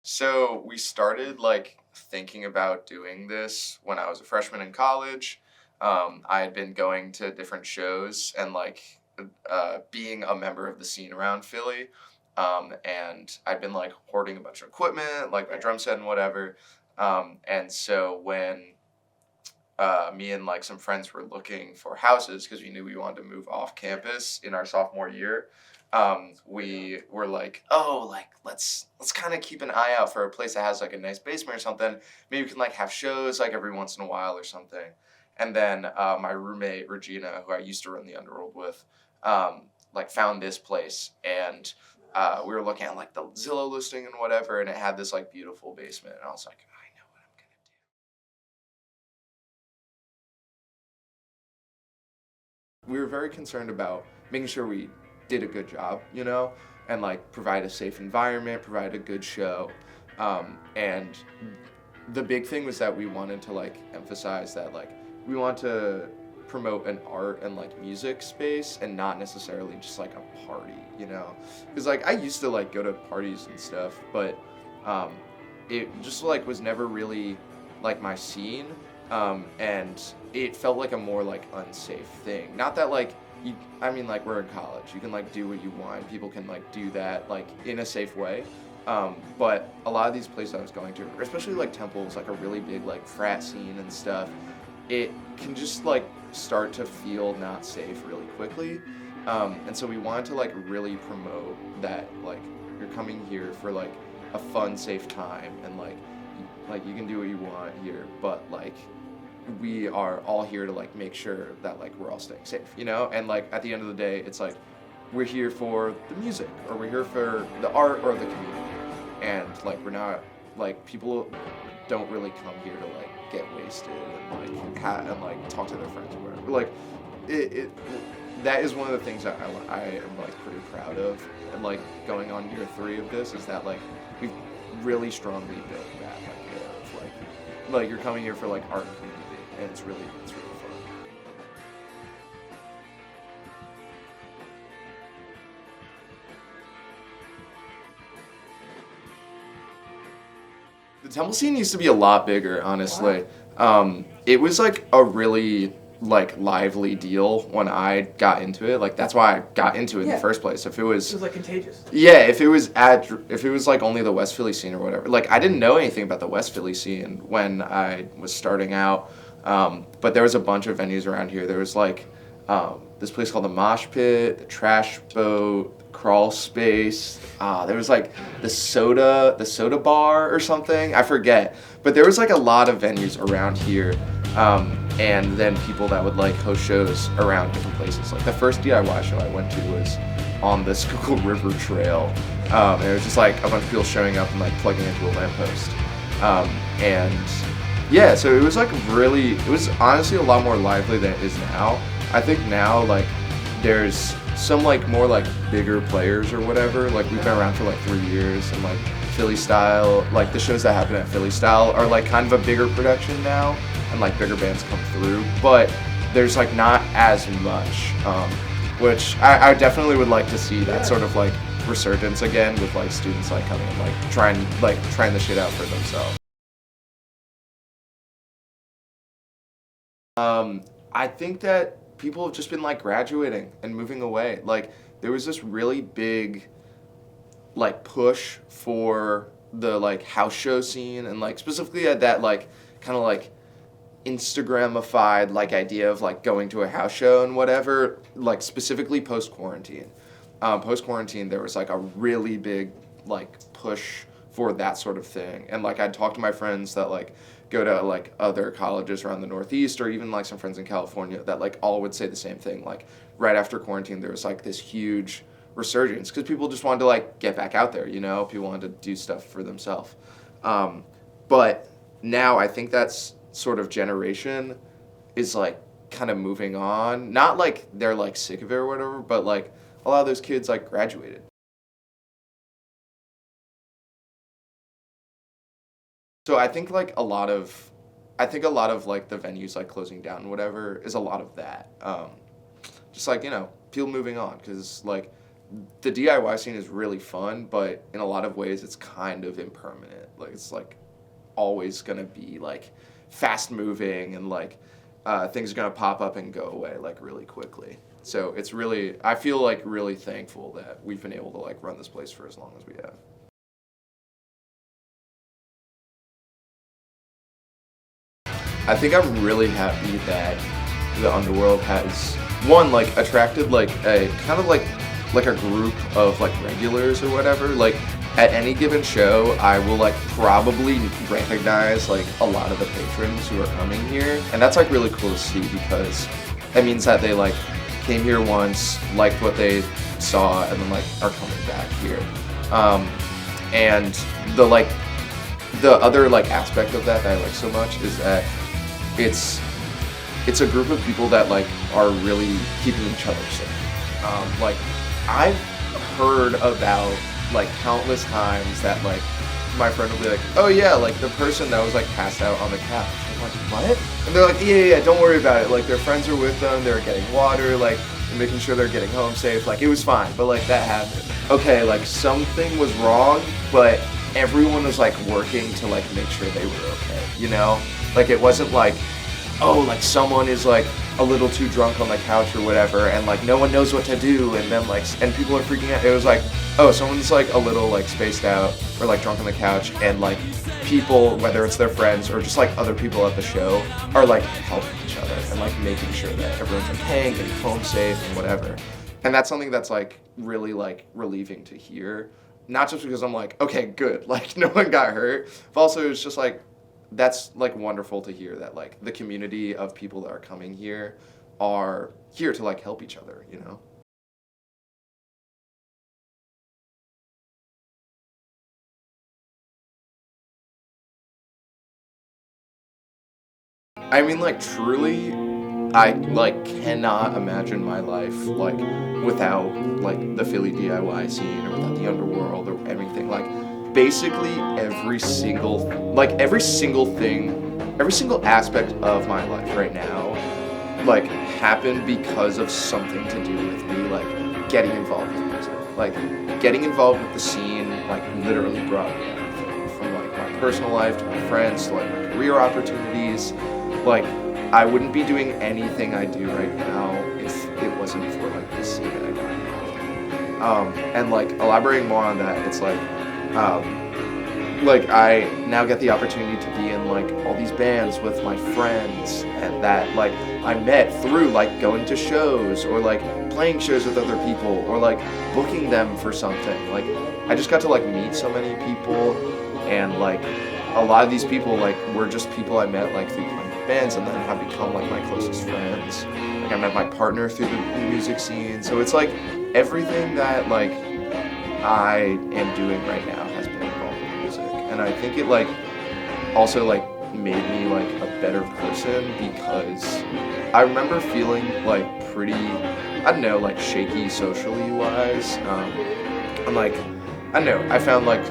So we started like thinking about doing this when I was a freshman in college. I had been going to different shows and being a member of the scene around Philly. And I'd been like hoarding a bunch of equipment, like my drum set and whatever. And so when me and like some friends were looking for houses because we knew we wanted to move off campus in our sophomore year. We were like, oh, like let's kind of keep an eye out for a place that has like a nice basement or something. Maybe we can like have shows like every once in a while or something. And then my roommate Regina, who I used to run the Underworld with, like found this place and. We were looking at like the Zillow listing and whatever, and it had this like beautiful basement, and I was like, I know what I'm gonna do. We were very concerned about making sure we did a good job, and like provide a safe environment, provide a good show. And the big thing was that we wanted to like emphasize that like we want to promote an art and like music space and not necessarily just like a party. Because like I used to like go to parties and stuff, but um, it just like was never really like my scene, and it felt like a more like unsafe thing. Not that like I mean like we're in college, you can like do what you want, people can like do that like in a safe way. But a lot of these places I was going to, especially like Temple, is like a really big like frat scene and stuff. It can just like start to feel not safe really quickly. And so we wanted to like really promote that like you're coming here for like a fun, safe time, and like you can do what you want here, but like we are all here to like make sure that like we're all staying safe. And like at the end of the day, it's like we're here for the music, or we're here for the art or the community, and like we're not like people don't really come here to like get wasted and like talk to their friends or whatever. Like it that is one of the things that I am like pretty proud of, and like going on year 3 of this is that like we've really strongly built that idea of like you're coming here for like art and community, and it's really fun. The Temple scene used to be a lot bigger, honestly. It was like a really like lively deal when I got into it. Like that's why I got into it in the first place. If it was, It was like contagious. yeah, if it was like only the West Philly scene or whatever. Like I didn't know anything about the West Philly scene when I was starting out. But there was a bunch of venues around here. There was like this place called the Mosh Pit, the Trash Boat, the Crawl Space. There was like the soda bar or something. I forget. But there was like a lot of venues around here. And then people that would like host shows around different places. Like the first DIY show I went to was on the Schuylkill River Trail. And it was just like a bunch of people showing up and like plugging into a lamppost. And yeah, so it was like it was honestly a lot more lively than it is now. I think now like there's some like more like bigger players or whatever. Like we've been around for like 3 years, and like Philly Style, like the shows that happen at Philly Style are like kind of a bigger production now, and like bigger bands come through, but there's like not as much, which I definitely would like to see that sort of like resurgence again with like students like coming and like trying the shit out for themselves. I think that people have just been like graduating and moving away. Like there was this really big like push for the like house show scene, and like specifically at that like kind of like Instagramified like idea of like going to a house show and whatever, like specifically post quarantine. Post quarantine, there was like a really big like push for that sort of thing, and like I'd talk to my friends that like go to like other colleges around the Northeast, or even like some friends in California that like all would say the same thing. Like right after quarantine, there was like this huge resurgence because people just wanted to like get back out there. People wanted to do stuff for themselves. But now I think that's sort of generation is like kind of moving on. Not like they're like sick of it or whatever, but like a lot of those kids like graduated. So I think a lot of like the venues like closing down and whatever is a lot of that. Just like people moving on, because like the DIY scene is really fun, but in a lot of ways it's kind of impermanent. Like it's like always gonna be like fast moving and like things are gonna pop up and go away like really quickly. So it's really, I feel like really thankful that we've been able to like run this place for as long as we have. I think I'm really happy that the Underworld has, one, like attracted like a kind of like a group of like regulars or whatever. Like at any given show, I will like probably recognize like a lot of the patrons who are coming here, and that's like really cool to see because it means that they like came here once, liked what they saw, and then like are coming back here. And the other like aspect of that I like so much is that it's a group of people that like are really keeping each other safe. Like I've heard about like countless times that like my friend will be like, oh yeah, like the person that was like passed out on the couch. I'm like, what? And they're like, yeah, don't worry about it. Like their friends are with them, they're getting water, like making sure they're getting home safe. Like it was fine, but like that happened. Okay, like something was wrong, but everyone was like working to like make sure they were okay, you know? Like it wasn't like, oh, like someone is like a little too drunk on the couch or whatever, and like no one knows what to do, and then like, and people are freaking out. It was like, oh, someone's like a little like spaced out or like drunk on the couch, and like people, whether it's their friends or just like other people at the show, are like helping each other and like making sure that everyone's okay and getting home safe and whatever. And that's something that's like really like relieving to hear. Not just because I'm like, okay, good, like no one got hurt, but also it's just like, that's like wonderful to hear that like the community of people that are coming here are here to like help each other, you know? I mean, like truly, I like cannot imagine my life like without like the Philly DIY scene or without the Underworld or anything. Like basically every single thing, every single aspect of my life right now like happened because of something to do with me like getting involved with music. Like getting involved with the scene like literally brought me everything from like my personal life to my friends to like my career opportunities. Like I wouldn't be doing anything I do right now if it wasn't for like the scene that I got involved in. And like elaborating more on that, it's like I now get the opportunity to be in like all these bands with my friends, and that like I met through like going to shows or like playing shows with other people or like booking them for something. Like I just got to like meet so many people, and like a lot of these people like were just people I met like through playing bands, and then have become like my closest friends. Like I met my partner through the music scene, so it's like everything that like I am doing right now has been involved in music, and I think it like also like made me like a better person because I remember feeling like pretty, I don't know, like shaky socially wise. And like I don't know, I found like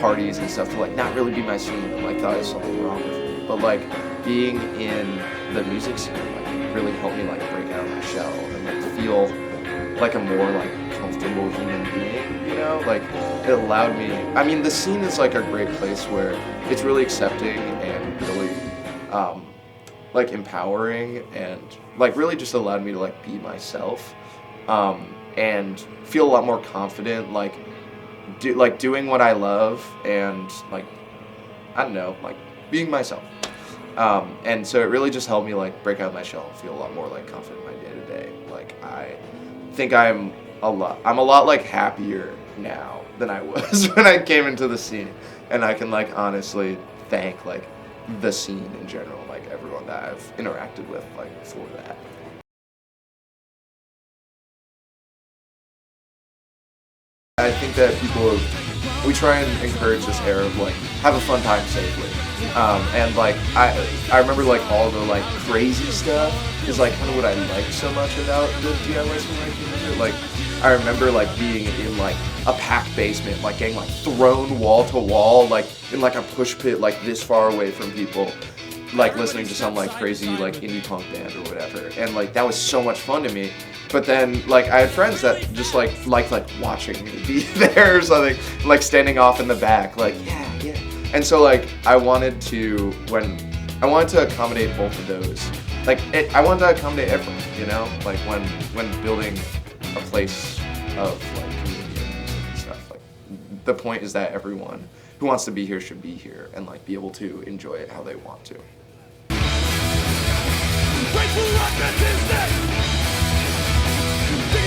parties and stuff to like not really be my scene, and like thought there was something wrong with me. But like being in the music scene like really helped me like break out of my shell and like feel like a more like comfortable human being, you know? Like it allowed me, I mean the scene is like a great place where it's really accepting and really like empowering, and like really just allowed me to like be myself and feel a lot more confident, like doing what I love and like I don't know, like being myself. And so it really just helped me like break out of my shell and feel a lot more like confident in my day to day. Like I think I'm a lot like happier now than I was when I came into the scene, and I can like honestly thank like the scene in general, like everyone that I've interacted with like for that. I think that we try and encourage this era of like have a fun time safely, and like I remember like all the like crazy stuff is like kind of what I liked so much about the DIY scene when I came into it. Like I remember like being in like a packed basement, like getting like thrown wall to wall, like in like a push pit like this far away from people, like listening to some like crazy like indie punk band or whatever, and like that was so much fun to me. But then like I had friends that just liked watching me be there or something, like standing off in the back, like yeah. And so like I wanted to accommodate both of those. I wanted to accommodate everyone, you know, like when building a place of like community and music and stuff. Like the point is that everyone who wants to be here should be here and like be able to enjoy it how they want to.